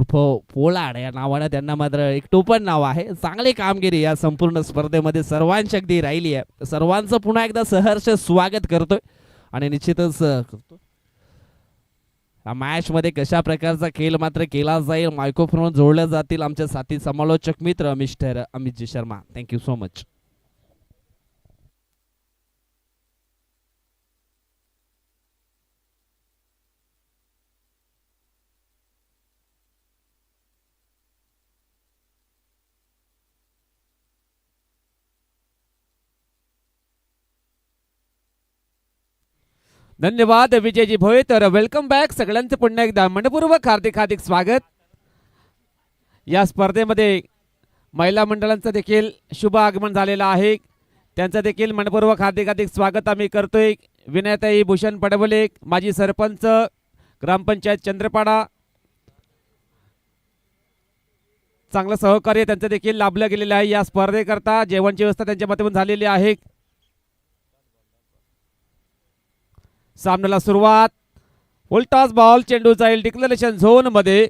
उर्फ पोलाड या नावानं त्यांना मात्र एक टोपण नाव आहे. चांगली कामगिरी या संपूर्ण स्पर्धेमध्ये सर्वांची अगदी राहिली आहे. सर्वांचं पुन्हा एकदा सहर्ष स्वागत करतोय आणि निश्चितच करतो या मॅच मध्ये कशा प्रकारचा खेळ मात्र केला जाईल, मायक्रोफोन जोडले जातील आमचे साथी समालोचक मित्र mister Amit ji Sharma. Thank you so much. धन्यवाद विजयजी भोये. तर वेलकम बॅक सगळ्यांचं पुन्हा एकदा मनपूर्वक हार्दिक हार्दिक स्वागत. या स्पर्धेमध्ये महिला मंडळांचं देखील शुभ आगमन झालेलं आहे. त्यांचं देखील मनपूर्वक हार्दिक हार्दिक स्वागत आम्ही करतोय. विनयताई भूषण पडवले, माजी सरपंच ग्रामपंचायत चंद्रपाडा, चांगलं सहकार्य त्यांचं देखील लाभलं गेलेलं आहे. या स्पर्धेकरता जेवणची व्यवस्था त्यांच्या माध्यमातून झालेली आहे. सामन्याला सुरुवात. उलटास बॉल, चेंडू जाईल डिक्लेरेशन झोन मध्ये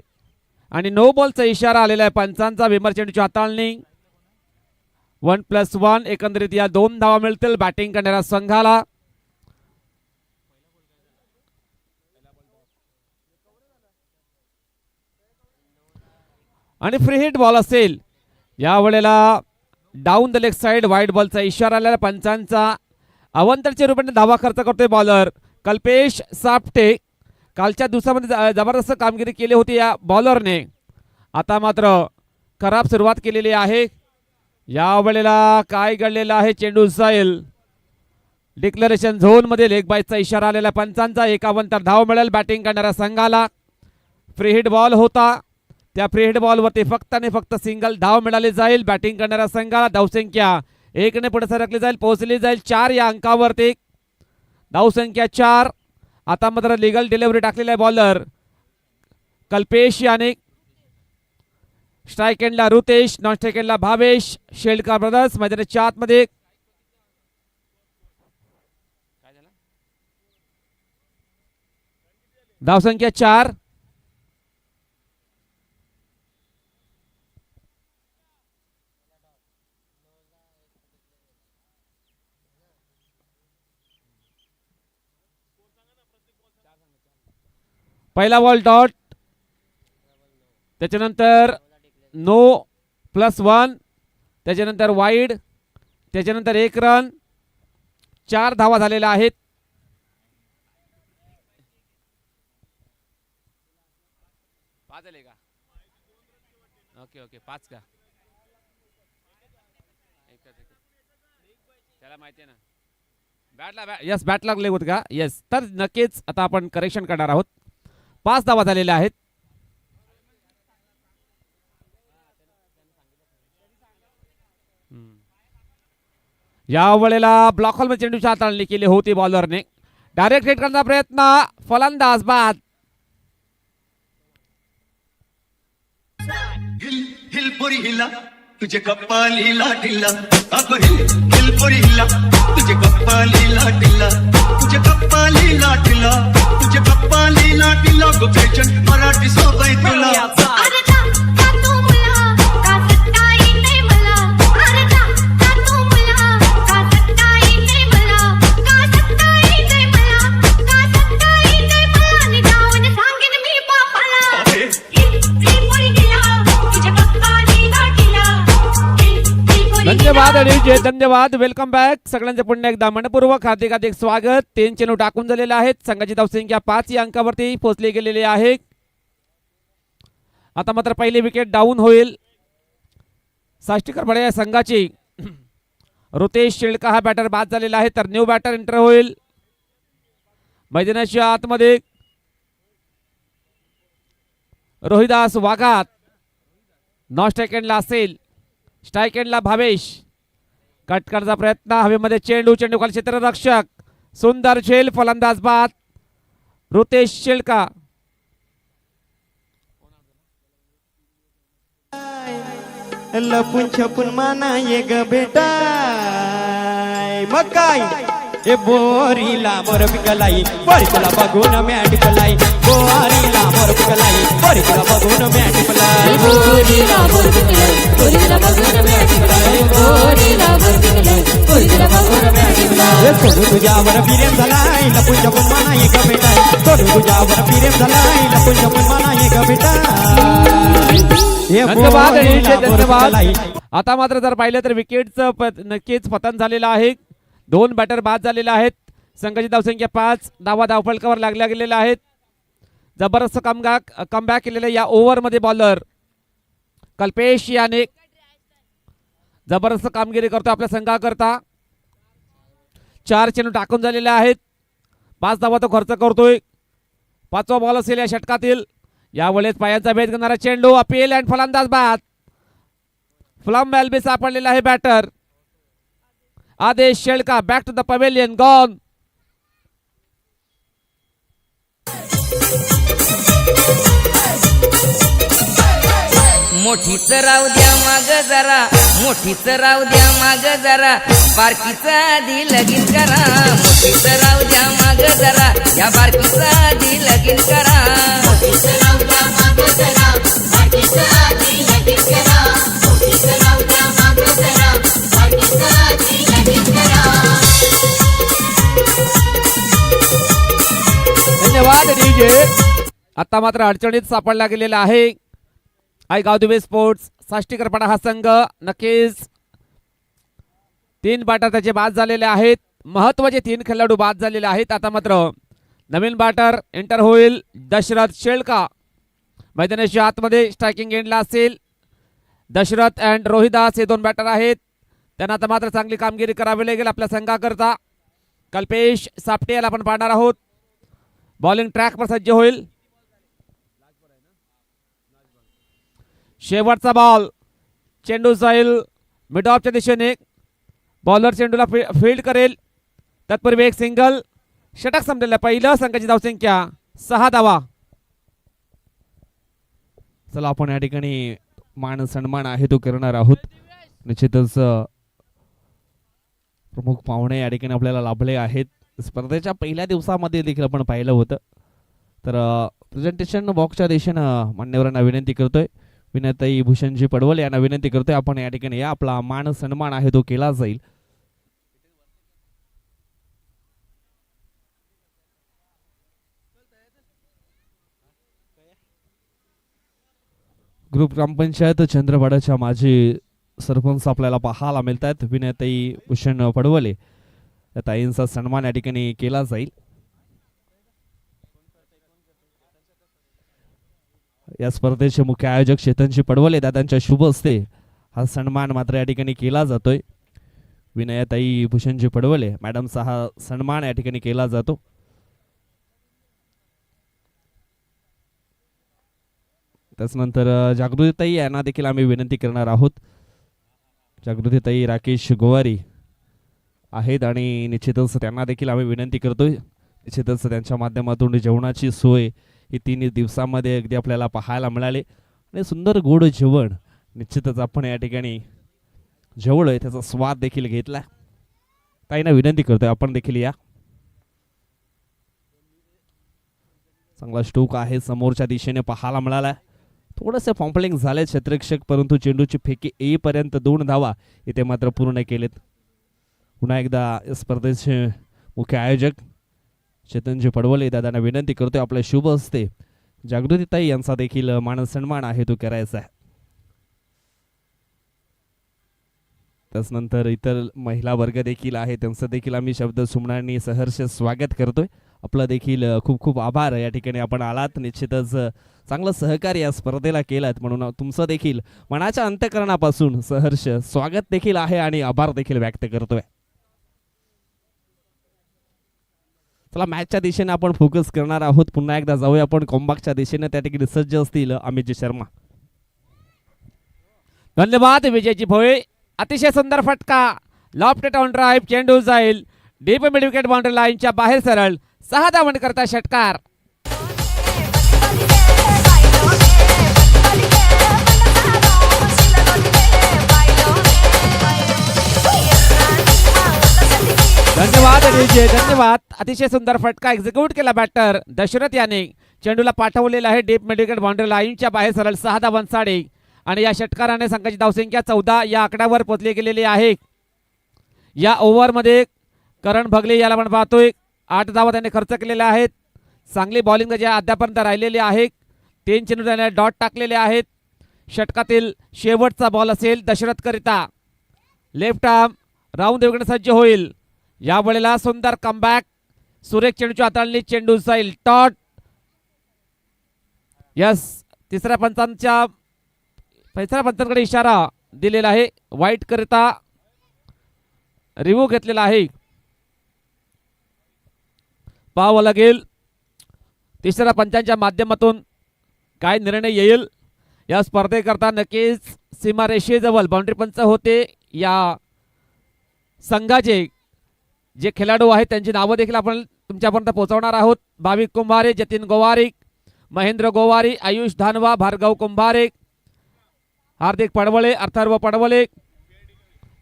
आणि नो बॉलचा इशारा आलेला आहे पंचांचा. विमर चेंडूची हाताळणी 1+1. एकंदरीत या 2 धावा मिळतील बॅटिंग करणाऱ्या संघाला. आणि फ्री हिट बॉल असेल. यावेळेला down the leg side wide बॉलचा इशारा आलेला पंचांचा. अवंतरच्या रूपाने धावा खर्च करतोय बॉलर कल्पेश सापटे. कालच्या दिवसामध्ये जबरदस्त कामगिरी केली होती या बॉलरने. आता मात्र खराब सुरुवात केलेली आहे. यावेळेला काय घडलेलं आहे, चेंडू जाईल डिक्लेरेशन झोन मध्ये. लेग बायचा इशारा आलेला पंचांचा. 51 धाव मिळेल बॅटिंग करणाऱ्या संघाला. फ्री हिट बॉल होता. त्या फ्री हिट बॉलवरती फक्त आणि फक्त सिंगल धाव मिळाली जाईल बॅटिंग करणाऱ्या संघाला. धावसंख्या 1 ने पुढे सरकली जाईल, पोहोचली जाईल 4 या अंकावरती. धावसंख्या 4. आता मात्र लिगल डिलिव्हरी टाकलेला आहे बॉलर कल्पेश याने. स्ट्राईक एंडला रुतेश, नॉन स्ट्राईक एंडला भावेश. शेल्डकर ब्रदर्स मैदानाच्या आतमध्ये. धावसंख्या 4. पहिला बॉल डॉट, त्याच्यानंतर नो +1, त्याच्यानंतर वाईड, त्याच्यानंतर 1 रन. 4 धावा झालेल्या आहेत. ओके ओके 5 का त्याला माहिती आहे ना यस बॅट लागले होते का. येस, तर नक्कीच आता आपण करेक्शन करणार आहोत. 5 धावा झालेल्या आहेत. या वेळेला ब्लॉक हॉल मध्ये चेंडूची हाताळणी केली होती बॉलरने. डायरेक्ट हिट करण्याचा प्रयत्न, फलंदाज बाद. हिल पुरी हिला तुझे कपालीला ढिल्ला. हिल पुरी हिला तुझे कपालीला ढिल्ला. तुझे कपालीला ढिल्ला. तुझे कपालीला ढिल्ला. गुफेचन मराठी सोबई तुला. धन्यवाद अनिल, धन्यवाद. वेलकम बॅक सगळ्यांचे पुन्हा एकदा मनपूर्वक हार्दिक हार्दिक स्वागत. 3 चेंडू टाकून झालेले आहेत. संघाची धावसंख्या 5 या अंकावरती पोहोचली गेलेली आहे. आता मात्र पहिली विकेट डाऊन होईल साष्टीकर बडे या संघाची. रुतेश शेळका हा बॅटर बाद झालेला आहे, तर न्यू बॅटर एंटर होईल मैदानाच्या आतमध्ये. रोहिदास वाघात नॉन स्ट्राईक एंडला असेल. स्ट्राईक एंडला भावेश. कट करण्याचा प्रयत्न, हवेमध्ये चेंडू, चेंडू खाली क्षेत्ररक्षक. सुंदर झेल, फलंदाज बाद रुतेश शेळका. लपून छपून माना ये ग बेटा मग काय ए बोरीला मोर पिकलाई बोरी तुला बघून मॅट पिकलाई बोरीला मोर पिकलाई बोरी तुला बघून मॅट पिकलाई बोरीला बोर पिकलाई बोरीला बघून मॅट पिकलाई बोरीला बोर पिकलाई बोरीला बघून मॅट पिकलाई सोडू तुझ्यावर प्रेम झालाय लपून छपून मला एक भेटाय सोडू तुझ्यावर प्रेम झालाय लपून छपून मला एक भेटाय धन्यवाद अनिलचे, धन्यवाद. आता मात्र जर पाहिलं तर विकेटचं नक्कीच पतन झालेलं आहे. 2 बॅटर बाद झालेले आहेत. संघाची धावसंख्या 5. धावा धावफलकावर लागल्या गेलेल्या आहेत. जबरदस्त कमबॅक केलेल्या या ओव्हरमध्ये बॉलर कल्पेश याने जबरदस्त कामगिरी करतो आपल्या संघाकरता. 4 चेंडू टाकून झालेले आहेत. 5 धावा तो खर्च करतोय. 5वा बॉल असेल या षटकातील. यावेळेस पायांचा भेद करणारा चेंडू अपील अँड फलंदाज बाद. फ्लम बॅल्बी सापडलेला आहे batter Adesh Shelka. Back to the pavilion gone. मोठीच राहू द्या माग जरा मोठीच राहू द्या माग जरा बारकीचा आधी लगीन करा. मोठीच राहू द्या माग जरा या बारकीचा आधी लगीन करा. मोठीच राहू द्या माग जरा बारकीचा आधी लगीन करा. मोठीच राहू द्या माग जरा बारकीचा आधी लगीन करा. धन्यवाद डीजे. आता मात्र अडचणीत सापडला गेलेला आहे आई गावदेवी स्पोर्ट्स साष्टीकरपाडा हा संघ. नक्कीच 3 बॅटर त्याचे बाद झालेले आहेत. महत्वाचे 3 खेळाडू बाद झालेले आहेत. आता मात्र नवीन बॅटर एंटर होईल दशरथ शेळका. मैदानाच्या आतमध्ये स्ट्रायकिंग एंडला असेल. दशरथ अँड रोहिदास हे 2 बॅटर आहेत. त्यांना आता मात्र चांगली कामगिरी करावी लागेल आपल्या संघाकरता. कल्पेश सापटे याला आपण पाहणार आहोत. बॉलिंग ट्रॅकवर सज्ज होईल. शेवटचा बॉल. चेंडू जाईल मिड ऑफच्या दिशेने. बॉलर चेंडूला फील्ड करेल. तत्पूर्वी एक सिंगल. षटक संपलेलं पहिलं. संघाची धावसंख्या 6 धावा. चला आपण या ठिकाणी मान सन्मान आहे तो करणार आहोत. निश्चितच प्रमुख पाहुणे या ठिकाणी आपल्याला लाभले आहेत. स्पर्धेच्या पहिल्या दिवसामध्ये देखील आपण पाहिलं होतं. तर प्रेझेंटेशन बॉक्सच्या दिशेनं मान्यवरांना विनंती करतोय. विनयताई भूषणजी पडवल यांना विनंती करतोय आपण या ठिकाणी या. आपला मान सन्मान आहे तो केला जाईल. ग्रुप ग्रामपंचायत चंद्रवाडाच्या माजी सरपंच आपल्याला पाहायला मिळत आहेत. विनयताई भूषण पडवले या ताईंचा सन्मान या ठिकाणी केला जाईल. या स्पर्धेचे मुख्य आयोजक चेतनजी पडवले दादांच्या शुभ हस्ते हा सन्मान मात्र या ठिकाणी केला जातोय. विनयताई भूषणजी पडवले मॅडमचा हा सन्मान या ठिकाणी केला जातो. त्याचनंतर जागृतीताई यांना देखील आम्ही विनंती करणार आहोत. जागृतीताई राकेश गोवारी आहेत आणि निश्चितच त्यांना देखील आम्ही विनंती करतोय. निश्चितच त्यांच्या माध्यमातून जेवणाची सोय ही 3 दिवसामध्ये अगदी आपल्याला पाहायला मिळाले आणि सुंदर गोड जेवण निश्चितच आपण या ठिकाणी जेवलोय त्याचा स्वाद देखील घेतला. ताईंना विनंती करतोय आपण देखील या. चांगला स्ट्रोक आहे समोरच्या दिशेने पाहायला मिळाला. थोडंसं फॉम्पलिंग झाले क्षेत्ररक्षक परंतु चेंडूची फेकी येईपर्यंत 2 धावा इथे मात्र पूर्ण केलेत. पुन्हा एकदा स्पर्धेचे मुख्य आयोजक चेतनजी पडवले दादांना विनंती करतोय आपल्या शुभ हस्ते जागृतीताई यांचा देखील मान सन्मान आहे तो करायचा आहे. त्याचनंतर इतर महिला वर्ग देखील आहे त्यांचं देखील आम्ही शब्द सुमनांनी सहर्ष स्वागत करतोय. आपलं देखील खूप खूप आभार. या ठिकाणी आपण आलात. निश्चितच चांगलं सहकार्य या स्पर्धेला केलात म्हणून तुमचं देखील मनाच्या अंतःकरणापासून सहर्ष स्वागत देखील आहे आणि आभार देखील व्यक्त करतोय. चला मॅचच्या दिशेने आपण फोकस करणार आहोत. पुन्हा एकदा जाऊया आपण कॉम्बॅकच्या दिशेने. त्या ठिकाणी सज्ज असतील अमितजी शर्मा. धन्यवाद विजयजी भोये. अतिशय सुंदर फटका. Loft on drive. चेंडू जाईल डीप मिड विकेट बाउंड्री लाईनच्या बाहेर सरळ. 6 धावन करता षटकार. धन्यवाद विजय, धन्यवाद. अतिशय सुंदर फटका एक्झिक्यूट केला बॅटर दशरथ याने. चेंडूला पाठवलेला आहे डीप मिडविकेट बाउंड्री लाईनच्या बाहेर सरळ 6 धावांसाठी आणि या षटकाराने संघाची धावसंख्या 14 या आकड्यावर पोहोचली गेलेली आहे. या ओव्हरमध्ये करण भगले याला आपण पाहतोय 8 धावा त्याने खर्च केलेल्या आहेत. चांगली बॉलिंग ज्या अद्यापर्यंत राहिलेली आहे. 3 चेंडू त्याने डॉट टाकलेले आहेत. षटकातील शेवटचा बॉल असेल दशरथ करिता. लेफ्ट आर्म राऊंड देऊन सज्ज होईल. या वेळेला सुंदर कमबॅक. सुरेख चेंडूची हाताळणी. चेंडू जाईल टॉट. यस, तिसऱ्या पंचांकडे इशारा दिलेला आहे. वाईट करिता रिव्ह्यू घेतलेला आहे. पाहावं लागेल तिसऱ्या पंचांच्या माध्यमातून काय निर्णय येईल. या स्पर्धेकरता नक्कीच सीमारेषेजवळ बाउंड्री पंच होते. या संघाचे जे खेळाडू आहेत त्यांची नावं देखील आपण तुमच्यापर्यंत पोहोचवणार आहोत. भाविक कुंभारे, जतीन गोवारी, महेंद्र गोवारी, आयुष धानवा, भार्गव कुंभारे, हार्दिक पडवळे, अथर्व पडवळे.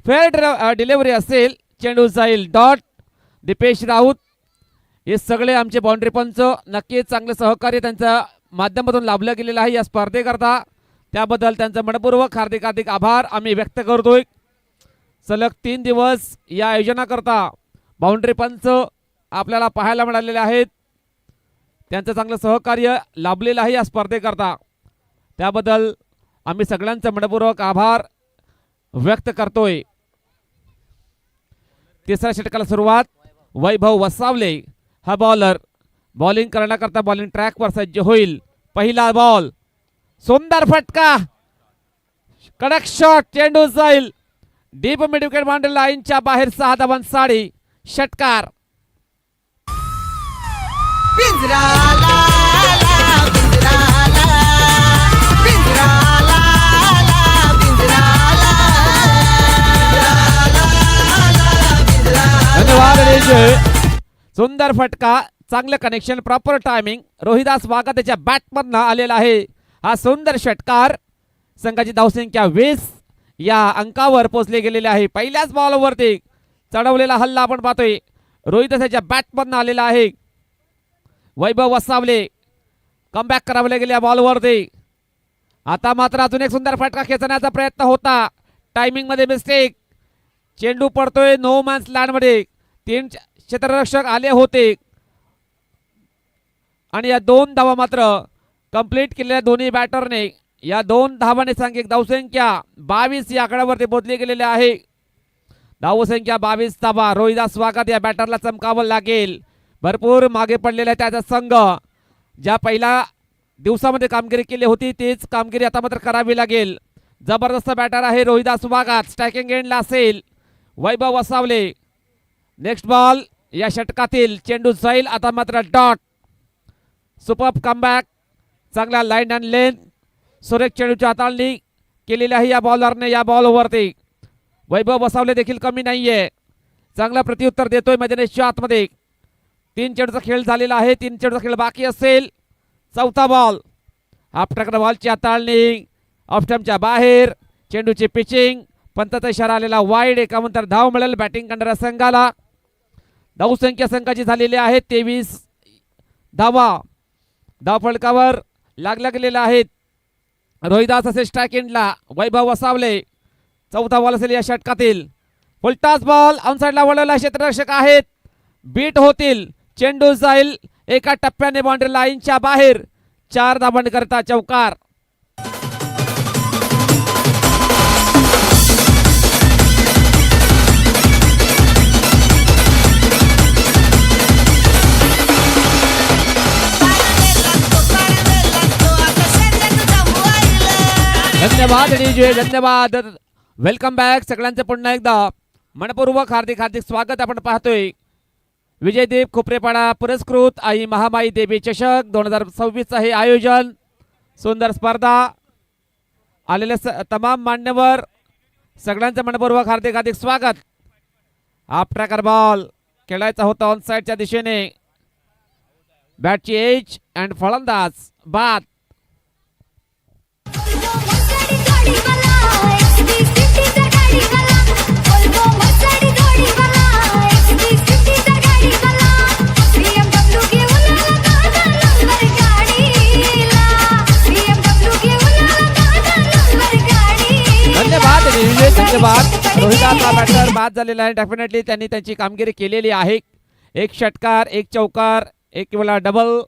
फेअर डिलिव्हरी असेल. चेंडू जाईल डॉट. दीपेश राऊत हे सगळे आमचे बाउंड्री पंच. नक्कीच चांगले सहकार्य त्यांच्या माध्यमातून लाभलं गेलेलं आहे या स्पर्धेकरता. त्याबद्दल त्यांचं मनपूर्वक हार्दिक हार्दिक आभार आम्ही व्यक्त करतोय. सलग 3 दिवस या आयोजनाकरता बाउंड्री पंच आपल्याला पाहायला मिळालेले आहेत. त्यांचं चांगलं सहकार्य लाभलेलं आहे या स्पर्धेकरता. त्याबद्दल आम्ही सगळ्यांचं मनपूर्वक आभार व्यक्त करतोय. तिसऱ्या षटकाला सुरुवात. वैभव वसावले हा बॉलर बॉलिंग करण्याकरता बॉलिंग ट्रॅकवर सज्ज होईल. पहिला बॉल. सुंदर फटका. कडक शॉट. चेंडू जाईल डीप मिड विकेट बाउंड्री लाईनच्या बाहेर 6 धावांसाठी. षटकार. धन्यवाद विजय. सुंदर फटका. चांगलं connection. Proper timing. Rohidas Wagah त्याच्या बॅटमधनं आलेला आहे. हा सुंदर षटकार. संघाची धावसंख्या 20 या अंकावर पोहोचले गेलेले आहे. पहिल्याच बॉलवरती चढवलेला हल्ला आपण पाहतोय. रोहिदास याच्या बॅटमधनं आलेला आहे. वैभव वसावले कमबॅक करावले गेल्या बॉलवरती. आता मात्र अजून एक सुंदर फटका खेचण्याचा प्रयत्न होता. टायमिंग मध्ये मिस्टेक. चेंडू पडतोय नो मॅन्स लँड मध्ये. 3 क्षेत्ररक्षक आले होते आणि या 2 धावा मात्र कंप्लीट केलेल्या दोन्ही बॅटरने. या 2 धावाने सांघिक धावसंख्या 22 या आकड्यावरती पोहोचली गेलेली आहे. धावसंख्या 22 धावा. रोहिदास वाघात या बॅटरला चमकावं लागेल. भरपूर मागे पडलेला आहे त्याचा संघ. ज्या पहिल्या दिवसामध्ये कामगिरी केली होती तेच कामगिरी आता मात्र करावी लागेल. जबरदस्त बॅटर आहे रोहिदास वाघात. स्ट्रायकिंग एंडला असेल वैभव वसावले. Next ball. या षटकातील चेंडू जाईल आता मात्र डॉट. Super comeback. चांगला लाईन अँड लेंथ. सुरेख चेंडूची हाताळणी केलेली आहे या बॉलरने. या बॉलवरती वैभव वसावले देखील कमी नाहीये. चांगला प्रत्युत्तर देतोय मैदानाच्या आतमध्ये. 3 चेंडूचा खेळ झालेला आहे. 3 चेंडूचा खेळ बाकी असेल. चौथा बॉल. आफ्टर बॉलची हाताळणी ऑफस्टंपच्या बाहेर. चेंडूची पिचिंग. पंताचा इशारा आलेला वाईड. एकानंतर धाव मिळेल बॅटिंग करणाऱ्या संघाला. धावसंख्या संघाची झालेली आहे 23 धावा. धाव फलकावर लागल्या गेलेल्या आहेत. रोहिदास असे स्ट्राइक एंडला. वैभव वसावले. चौथा बॉल असेल या षटकातील. Full toss ball. ऑनसाइडला वळवलेला क्षेत्ररक्षक आहेत. बीट होतील. चेंडू जाईल एका टप्प्याने बाउंड्री लाईनच्या बाहेर. 4 धावांकरता चौकार. धन्यवाद डीजे. धन्यवाद. Welcome back. सगळ्यांचं पुन्हा एकदा मनपूर्वक हार्दिक हार्दिक स्वागत आपण पाहतोय. विजयदीप खोपरेपाडा पुरस्कृत आई महामाई देवी चषक 2026 हे आयोजन. सुंदर स्पर्धा. आलेले तमाम मान्यवर सगळ्यांचं मनपूर्वक हार्दिक हार्दिक स्वागत. हाफ ट्रॅकर बॉल खेळायचा होता ऑन साइडच्या दिशेने. बॅटची एज अँड फलंदाज बाद. आहे धन्यवाद. रोहिदास हा बॅटर बाद झालेला आहे. डेफिनेटली त्यांनी त्यांची कामगिरी केलेली आहे. एक षटकार, एक चौकार, एक वेळा डबल,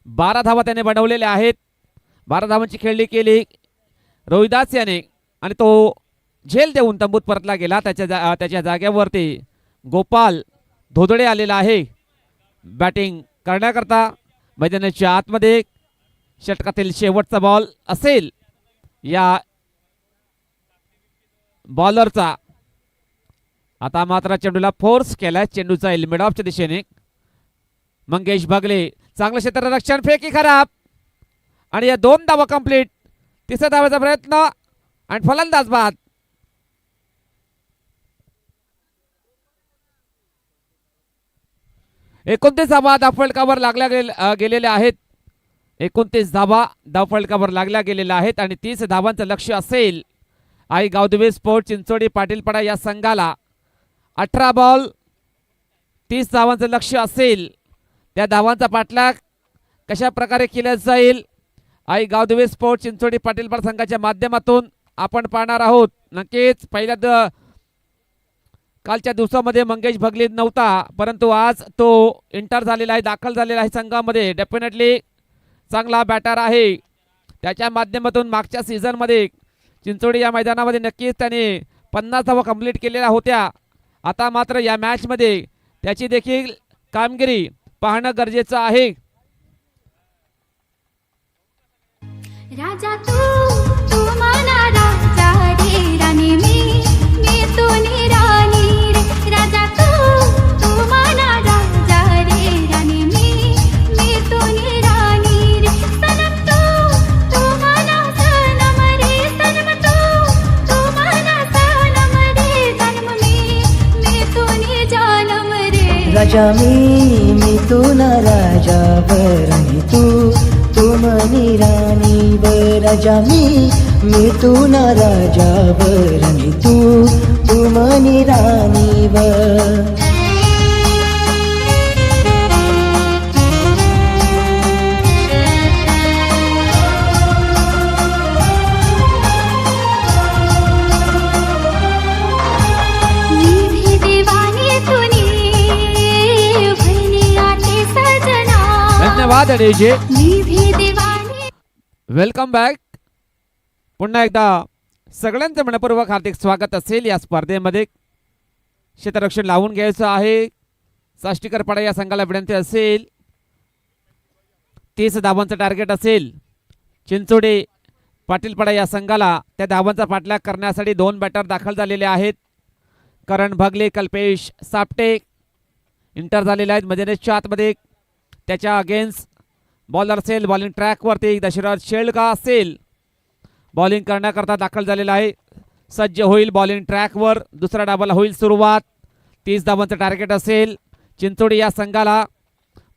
12 धावा त्याने बनवलेल्या आहेत. 12 धावांची खेळणी केली रोहिदास याने आणि तो झेल देऊन तंबूत परतला गेला. त्याच्या जाग्यावरती गोपाल धोदडे आलेला आहे बॅटिंग करण्याकरता. मैदानाच्या आतमध्ये षटकातील शेवटचा बॉल असेल या बॉलरचा. आता मात्र चेंडूला फोर्स केलाय. चेंडूचा मिड ऑफच्या दिशेने मंगेश भगले. चांगलं क्षेत्ररक्षण, फेकी खराब आणि या 2 धावा कंप्लीट. तिसऱ्या धावाचा प्रयत्न आणि फलंदाज बाद. एकोणतीस धावा धावफलकावर लागल्या गेलेल्या आहेत. 29 धावा धावफलकावर लागल्या गेलेल्या आहेत आणि 30 धावांचं लक्ष्य असेल आई गावदेवी स्पोर्ट चिंचोडी पाटीलपाडा या संघाला. 18 बॉल 30 धावांचं लक्ष्य असेल. त्या धावांचा पाठलाग कशा प्रकारे केला जाईल आई गावदेवी स्पोर्ट चिंचोडी पाटीलपाडा संघाच्या माध्यमातून आपण पाहणार आहोत. नक्कीच पहिल्या कालच्या दिवसामध्ये मंगेश भगले नव्हता, परंतु आज तो एंटर झालेला आहे, दाखल झालेला आहे संघामध्ये. डेफिनेटली चांगला बॅटर आहे. त्याच्या माध्यमातून मागच्या सीझनमध्ये चिंचोडी या मैदानामध्ये नक्कीच त्याने 50 धावा कंप्लीट केलेल्या होत्या. आता मात्र या मॅचमध्ये त्याची देखील कामगिरी पाहणं गरजेचं आहे. राजा तू माना राजा रे राणी मी तू राणी रे. राजा तू माना राजा रे राणी मी तू राणी रे. सनम तू माना सनम रे सनम तू माना सनम रे सनम मी तू जानम रे. राजा मी तू ना राजा बरणी तू मनी राणी वर. राजा मी तू ना राजा बरणी तू मनी राणी वर. धन्यवाद डीजे. Welcome back. पुन्हा एकदा सगळ्यांचं मनपूर्वक हार्दिक स्वागत असेल या स्पर्धेमध्ये. क्षेत्ररक्षण लावून घ्यायचं आहे. साष्टीकरपाडा या संघाला विनंती असेल 30 धावांचं टार्गेट असेल. चिंचोडे पाटीलपाडा या संघाला त्या धावांचा पाठलाग करण्यासाठी 2 बॅटर दाखल झालेले आहेत. करण भगले, कल्पेश सापटे इंटर झालेले आहेत मैदानाच्या आतमध्ये. त्याच्या अगेन्स्ट बॉलर असेल बॉलिंग ट्रॅकवरती दशरथ शेळका असेल बॉलिंग करण्याकरता दाखल झालेला आहे. सज्ज होईल बॉलिंग ट्रॅकवर. दुसऱ्या डाबाला होईल सुरुवात. 30 धावांचं टार्गेट असेल. चिंचोडी या संघाला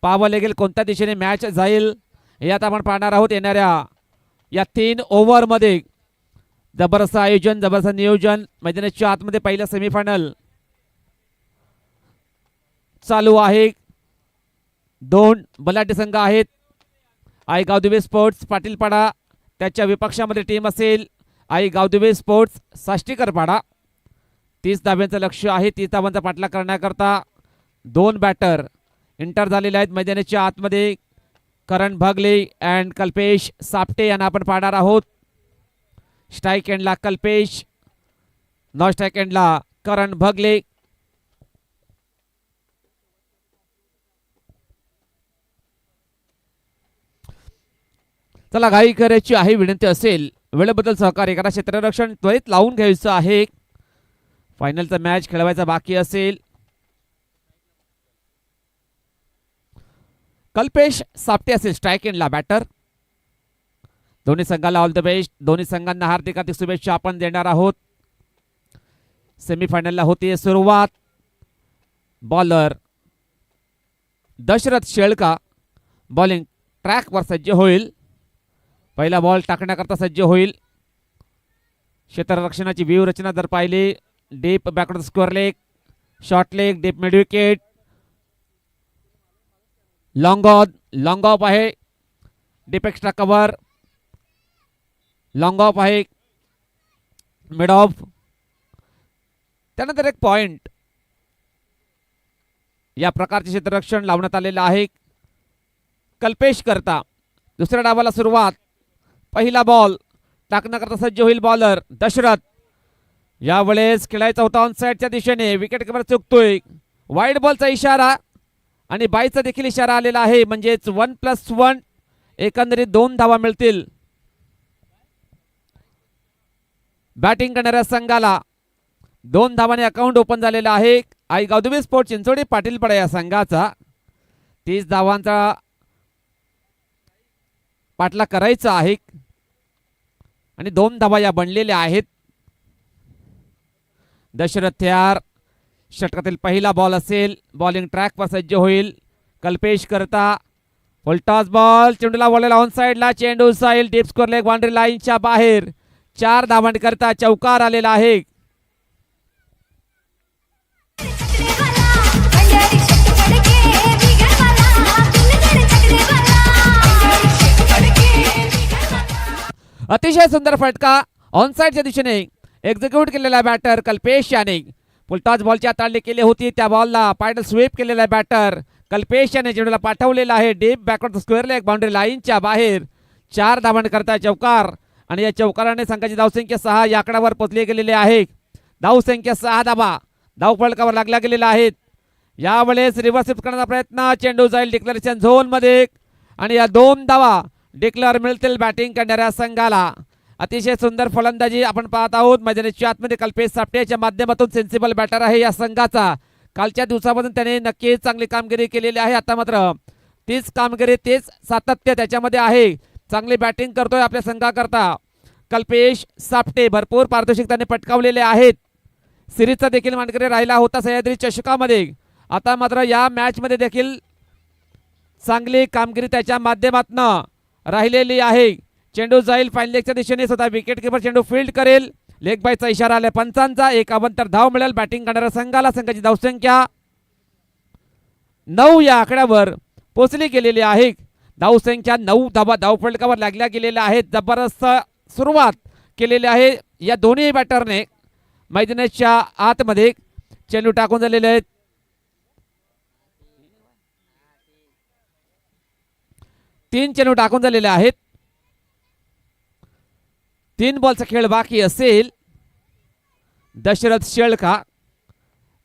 पाहावं लागेल कोणत्या दिशेने मॅच जाईल हे आता आपण पाहणार आहोत. येणाऱ्या या 3 ओव्हरमध्ये जबरदस्त आयोजन, जबरदस्त नियोजन. मैदानाच्या आतमध्ये पहिलं सेमीफायनल चालू आहे. 2 बलाढ्य संघ आहेत. आई गावदेवी स्पोर्ट्स पाटीलपाडा, त्याच्या विपक्षामध्ये टीम असेल आई गावदेवी स्पोर्ट्स साष्टीकरपाडा. 30 धाव्यांचं लक्ष्य आहे. 30 धावांचा पाठलाग करण्याकरता 2 बॅटर एंटर झालेले आहेत मैदानाच्या आतमध्ये. करण भगले अँड कल्पेश सापटे यांना आपण पाहणार आहोत. स्ट्राईक एंडला कल्पेश, नॉन स्ट्राईक एंडला करण भगले. चला घाई करायची आहे, विनंती असेल वेळेबद्दल सहकार्य करा. क्षेत्ररक्षण त्वरित लावून घ्यायचं आहे. फायनलचा मॅच खेळवायचा बाकी असेल. कल्पेश सापटे असेल स्ट्राईक एंडला बॅटर. दोन्ही संघाला ऑल द बेस्ट. दोन्ही संघांना हार्दिक हार्दिक शुभेच्छा आपण देणार आहोत. सेमीफायनलला होती सुरुवात. बॉलर दशरथ शेळका बॉलिंग ट्रॅकवर सज्ज होईल. पहिला बॉल टाकण्याकरता सज्ज होईल. क्षेत्ररक्षणाची व्यूहरचना जर पाहिली, deep backward square leg, short leg, deep mid wicket, long off आहे, deep extra cover, long off आहे, मिड ऑफ, त्यानंतर एक पॉइंट या प्रकारचे क्षेत्ररक्षण लावण्यात आलेलं आहे कल्पेश करता. दुसऱ्या डावाला सुरुवात. पहिला बॉल टाकण्याकरता सज्ज होईल बॉलर दशरथ. यावेळेस खेळायचा होता ऑन साईडच्या दिशेने, विकेट किपर चुकतोय. वाईड बॉलचा इशारा आणि बाईचा देखील इशारा आलेला आहे, म्हणजेच 1+1 एकंदरीत 2 धावा मिळतील बॅटिंग करणाऱ्या संघाला. 2 धावाने अकाउंट ओपन झालेला आहे आई गौदमी स्पोर्ट चिंचोडी पाटीलपाडा या संघाचा. 30 धावांचा पाठला करायचा आहे आणि 2 धावा या बनलेल्या आहेत. दशरथ तयार. षटकातील पहिला बॉल असेल, बॉलिंग ट्रॅकवर सज्ज होईल कल्पेश करता. फुलटॉस बॉल चेंडूला वळलेला ऑन साइडला, चेंडू Sail deep score leg boundary लाईनच्या बाहेर. 4 धावांकरता चौकार आलेला आहे. अतिशय सुंदर फटका ऑन साइडच्या दिशेने एक्झिक्यूट केलेला बॅटर कल्पेश याने. फुलटॉस बॉलची हाताळणी केली होती, त्या बॉलला पायडल स्वीप केलेला बॅटर कल्पेश याने चेंडूला पाठवलेला आहे deep backward square leg boundary लाईनच्या बाहेर. 4 धावांकरता चौकार आणि या चौकाराने संघाची धावसंख्या 6 या आकड्यावर पोहोचली गेलेली आहे. धावसंख्या 6 धावा धावफलकावर लागल्या गेलेल्या आहेत. यावेळेस रिव्हर्स स्वीप करण्याचा प्रयत्न, चेंडू जाईल डिक्लेरेशन झोन मध्ये आणि या 2 धावा डिक्लेअर मिळतील बॅटिंग करणाऱ्या संघाला. अतिशय सुंदर फलंदाजी आपण पाहत आहोत मैदानाच्या आतमध्ये कल्पेश सापटेच्या माध्यमातून. सेन्सिबल बॅटर आहे या संघाचा. कालच्या दिवसापासून त्याने नक्कीच चांगली कामगिरी केलेली आहे. आता मात्र तीच कामगिरी तेच सातत्य त्याच्यामध्ये आहे. चांगली बॅटिंग करतोय आपल्या संघाकरता कल्पेश सापटे. भरपूर पारितोषिक पटकावलेले आहेत. सिरीजचा देखील मानकरी राहिला होता सह्याद्री चषकामध्ये. आता मात्र या मॅच मध्ये देखील चांगली कामगिरी त्याच्या माध्यमातून राहिलेली आहे. चेंडू जाईल फाईन लेगच्या दिशेने, स्वतः विकेट किपर चेंडू फील्ड करेल. लेग बायचा इशारा आला पंचांचा. 1 अवंतर धाव मिळेल बॅटिंग करणाऱ्या संघाला. संघाची धावसंख्या 9 या आकड्यावर पोहोचली गेलेली आहे. धावसंख्या 9 धावा धावफलकावर लागल्या गेलेल्या आहेत. जबरदस्त सुरुवात केलेली आहे या दोन्ही बॅटरने. मैदानाच्या आतमध्ये चेंडू टाकून झालेले आहेत. 3 चेंडू टाकून झालेले आहेत. 3 बॉलचा खेळ बाकी असेल. दशरथ शेळका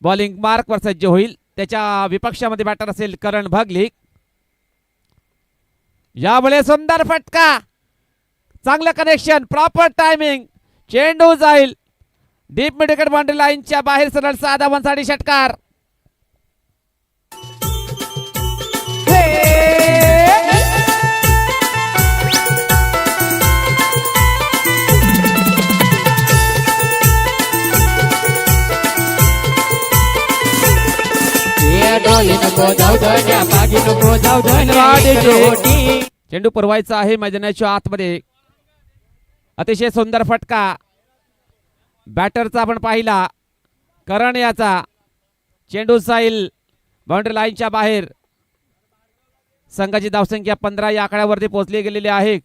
बॉलिंग मार्कवर सज्ज होईल. त्याच्या विपक्षामध्ये बॅटर असेल करण भगली. यावेळेस सुंदर फटका, चांगलं कनेक्शन, प्रॉपर टायमिंग. चेंडू जाईल डीप मिड विकेट बाउंड्री लाईनच्या बाहेर. सरळ 6 धावांसाठी षटकार. चेंडू पुरवायचा आहे मैदानाच्या आतमध्ये. अतिशय सुंदर फटका बॅटरचा आपण पाहिला करण याचा. चेंडू जाईल बाउंड्री लाईनच्या बाहेर. संघाची धावसंख्या 15 या आकड्यावरती पोहोचली गेलेली आहे.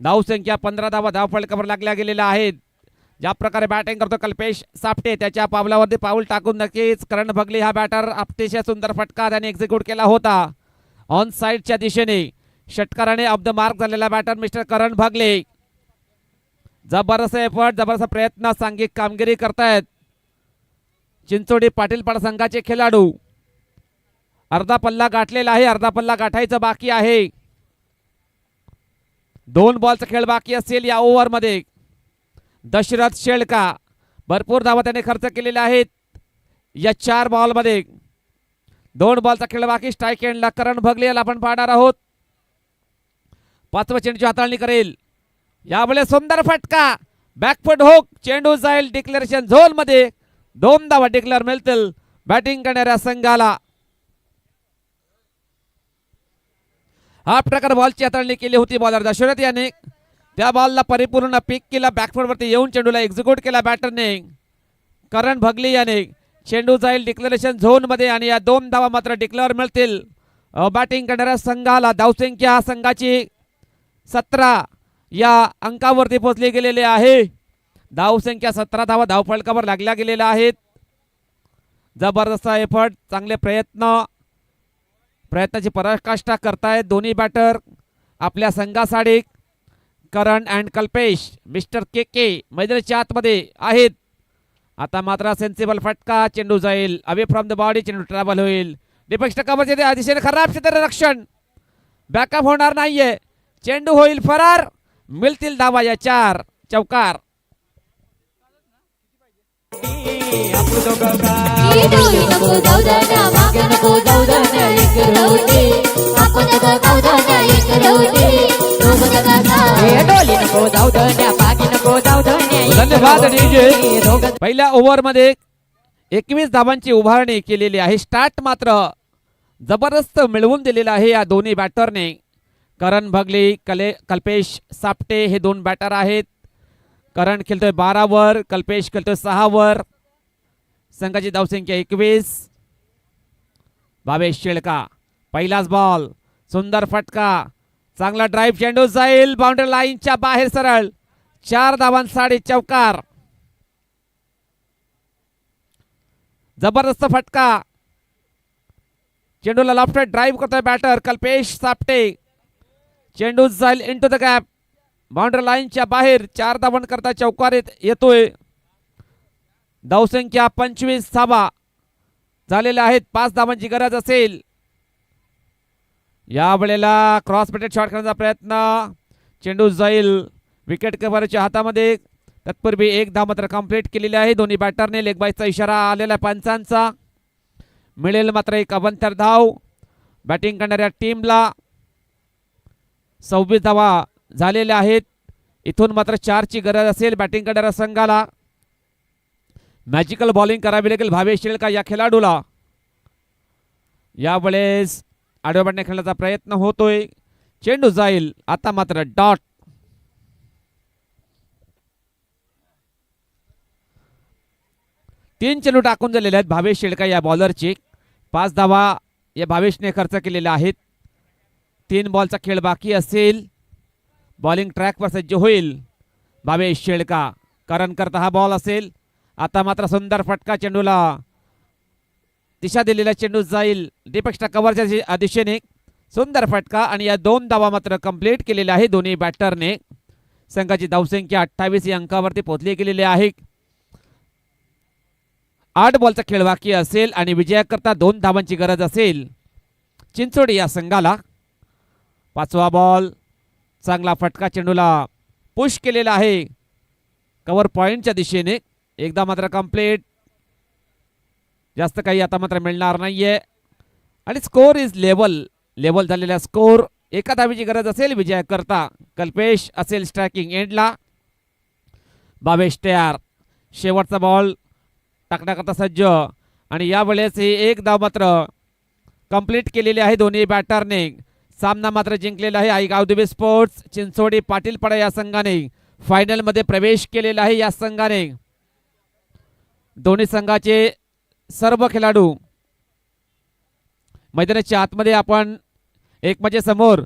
धावसंख्या 15 धावा धावफलकावर लागल्या गेलेल्या आहेत. ज्या प्रकारे बॅटिंग करतो कल्पेश सापटे, त्याच्या पावलावरती पाऊल टाकून नक्कीच करण भगली हा बॅटर. अतिशय सुंदर फटका त्याने एक्झिक्यूट केला होता ऑन साइडच्या दिशेने. षटकाराने ऑफ द मार्क झालेला बॅटर मिस्टर करण भगले. जबरदस्त एफर्ट, जबरदस्त प्रयत्न, सांघिक कामगिरी करतायत चिंचोडी पाटीलपाडा संघाचे खेळाडू. अर्धा पल्ला गाठलेला आहे, अर्धा पल्ला गाठायचा बाकी आहे. 2 बॉलचा खेळ बाकी असेल या ओव्हरमध्ये. दशरथ शेळका भरपूर धावा त्याने खर्च केलेल्या आहेत या 4 बॉलमध्ये. 2 बॉलचा खेळ बाकी. स्ट्राईक एंडला करण भगले याला आपण पाहणार आहोत. 5व्या चेंडूची हाताळणी करेल. यावेळेस सुंदर फटका, बॅकफुट हुक, चेंडू जाईल डिक्लेरेशन झोन मध्ये. 2 धावा डिक्लेअर मिळतील बॅटिंग करणाऱ्या संघाला. हा प्रकार बॉलची हाताळणी केली होती बॉलर दशरथ याने. त्या बॉलला परिपूर्ण पिक केला, बॅकफुट वरती येऊन चेंडूला एक्झिक्यूट केला बॅटरने करण भगली याने. चेंडू जाईल डिक्लेरेशन झोन मध्ये आणि या 2 धावा मात्र डिक्लेअर मिळतील बॅटिंग करणाऱ्या संघाला. धावसंख्या संघाची 17 या अंकावरती पोहोचली गेलेली आहे. धावसंख्या 17 धावा धावफलकावर लागल्या गेलेल्या आहेत. जबरदस्त एफर्ट, चांगले प्रयत्नाची पराकाष्ठा करतायत दोन्ही बॅटर आपल्या संघासाठी. करण अँड कल्पेश मिस्टर के के मैदानाच्या आतमध्ये आहेत. आता मात्र सेन्सिबल फटका, चेंडू जाईल अवे फ्रॉम द बॉडी, चेंडू ट्रॅव्हल होईल. डिफेक्स कव्हरचे अतिशय खराब क्षेत्ररक्षण, बॅकअप होणार नाहीये, चेंडू होईल फरार. मिळतील धावा या 4 चौकार. आपलं दोघं काय ही डोळी नको जाऊ द्या, मागे नको जाऊ द्या, एक रवटी आपण जाऊ द्या, एक रवटी दोघं जगा हे डोली नको जाऊ द्या, पाठी नको जाऊ द्या. धन्यवाद डीजे. पहिल्या ओव्हर मध्ये 21 धावांची उभारणी केलेली आहे. स्टार्ट मात्र जबरदस्त मिळवून दिलेला आहे या दोन्ही बॅटरने. करण भगली, कल्पेश सापटे हे 2 बॅटर आहेत. करण खेळतोय 12 वर, कल्पेश खेळतोय 6 वर. संघाची धावसंख्या 21. भावेश शेळका पहिलाच बॉल, सुंदर फटका, चांगला ड्राईव्ह, चेंडू जाईल बाउंड्री लाईनच्या बाहेर सरळ. 4 धावांसाठी चौकार. जबरदस्त फटका, चेंडूला लेफ्ट ड्राईव्ह करतोय बॅटर कल्पेश सापटे. चेंडू जाईल इनटू द गॅप, बाउंड्री लाईनच्या बाहेर. 4 धावांकरता चौकार येतोय. धावसंख्या 25 धावा झालेल्या आहेत. 5 धावांची गरज असेल. या वेळेला क्रॉस पेटेड शॉट करण्याचा प्रयत्न, चेंडू जाईल विकेट कव्हरच्या हातामध्ये. तत्पूर्वी 1 धाव मात्र कंप्लीट केलेली आहे दोन्ही बॅटरने. लेग बायचा इशारा आलेला पंचांचा. मिळेल मात्र एक अवंतर धाव बॅटिंग करणाऱ्या टीमला. 26 धावा झालेल्या आहेत. इथून मात्र 4 ची गरज असेल बॅटिंग करणाऱ्या संघाला. मॅजिकल बॉलिंग करावी लागेल भावेश शेळका या खेळाडूला. यावेळेस आडव्या बॅटने खेळण्याचा प्रयत्न होतोय, चेंडू जाईल. आता मात्र डॉट. तीन चेंडू टाकून झालेले आहेत भावेश शेळका या बॉलरचे. 5 धावा या भावेशने खर्च केलेल्या आहेत. 3 बॉलचा खेळ बाकी असेल. बॉलिंग ट्रॅकवर सज्ज होईल भावेश शेळका. करण करता हा बॉल असेल. आता मात्र सुंदर फटका, चेंडूला दिशा दिलेला, चेंडू जाईल डिफेक्सच्या कव्हरच्या दिशेने. सुंदर फटका आणि या 2 धावा मात्र कंप्लीट केलेल्या आहे दोन्ही बॅटरने. संघाची धावसंख्या 28 या अंकावरती पोहोचली गेलेली आहे. 8 बॉलचा खेळ बाकी असेल आणि विजयाकरता 2 धावांची गरज असेल चिंचोडी या संघाला. 5वा बॉल, चांगला फटका, चेंडूला पुश केलेला आहे कव्हर पॉइंटच्या दिशेने. एकदा मात्र कंप्लीट, जास्त काही आता मात्र मिळणार नाहीये. आणि स्कोर इज लेवल झालेला स्कोर. 1 धावीची गरज असेल विजयाकरता. कल्पेश असेल स्ट्रायकिंग एंडला. भावेश तयार. शेवटचा बॉल टाकण्याकरता सज्ज. आणि यावेळेस ही 1 धाव मात्र कंप्लीट केलेली आहे दोन्ही बॅटरने. सामना मात्र जिंकलेला आहे आई गावदेवी स्पोर्ट्स चिंचोडी पाटीलपाडा या संघाने. फायनलमध्ये प्रवेश केलेला आहे या संघाने. दोन्ही संघाचे सर्व खेळाडू मैदानाच्या आतमध्ये आपण एकमेकांच्या समोर